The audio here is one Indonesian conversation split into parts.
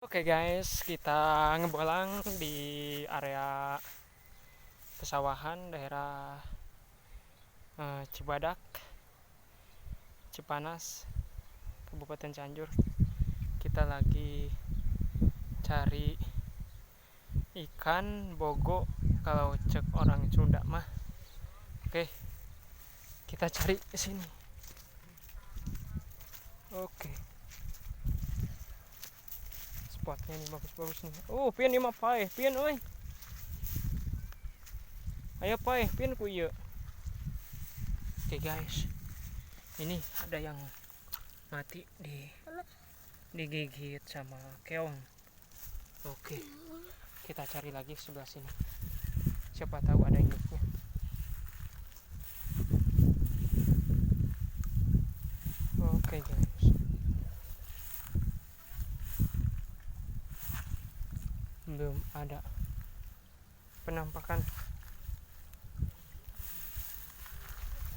Oke guys, kita ngebolang di area pesawahan daerah Cibadak, Cipanas, Kabupaten Cianjur. Kita lagi cari ikan bogo kalau cek orang Sunda mah. Oke, kita cari ke sini. Oke. Spotnya ini bagus-bagus nih. Oh, pian ini mah paeh, pian euy. Ayo paeh, pian ku ieu. Oke guys. Ini ada yang mati digigit sama keong. Oke. Kita cari lagi sebelah sini. Siapa tahu ada induknya. Oke guys. Belum ada penampakan.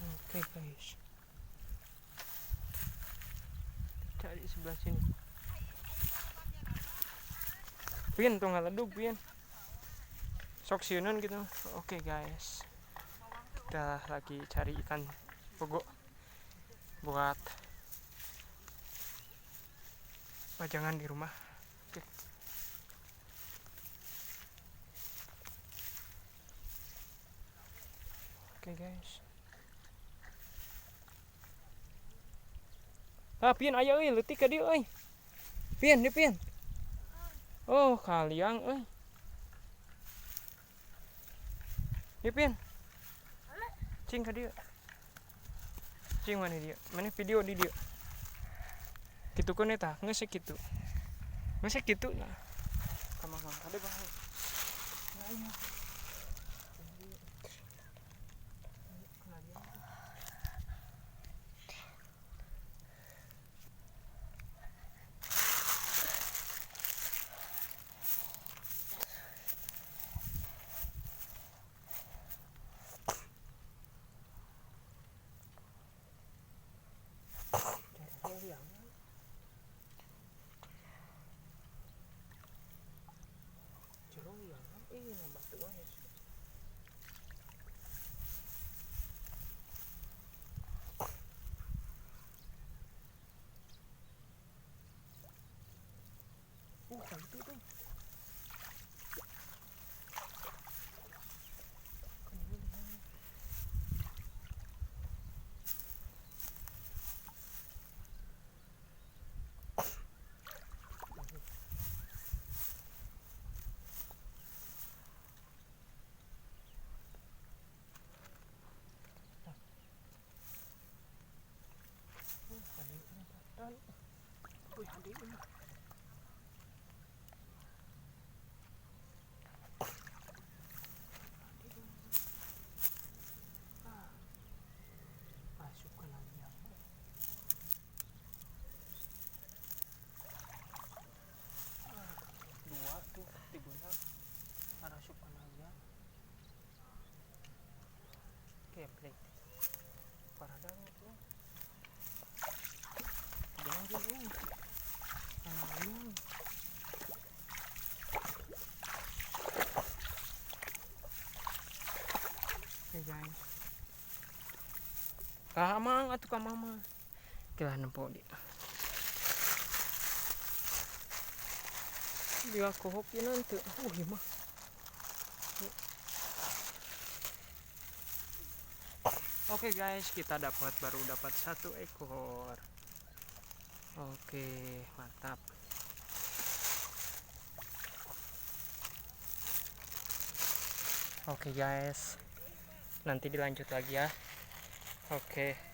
Oke guys. Cari sebelah sini. Pian tuh ngaledug pian. Sok sieunan gitu. Oke guys. Kita lagi cari ikan bogo buat pajangan di rumah. Oke guys. Pian aya euy leutik ka dieu euy. Pian di pian. Oh, kaliang euy. Di pian. Cing ka dieu. Cing mana dia? Mana video di dia? Kitu kan eta, geus kitu. Geus kitu nah. Kamang kade bae. Nah, iya. Itu tuh. Masukkan lagi aku. Dua tuh digunakan masukkan aja. Gameplay. Para dalam tuh. Jangan dulu. Oke guys. Kamang atuh ka mama. Kira nempo dia. Dia kohop ya nanti. Iya mah. Oke guys, kita baru dapat 1 ekor. Oke, mantap. Oke guys, nanti dilanjut lagi ya. Oke.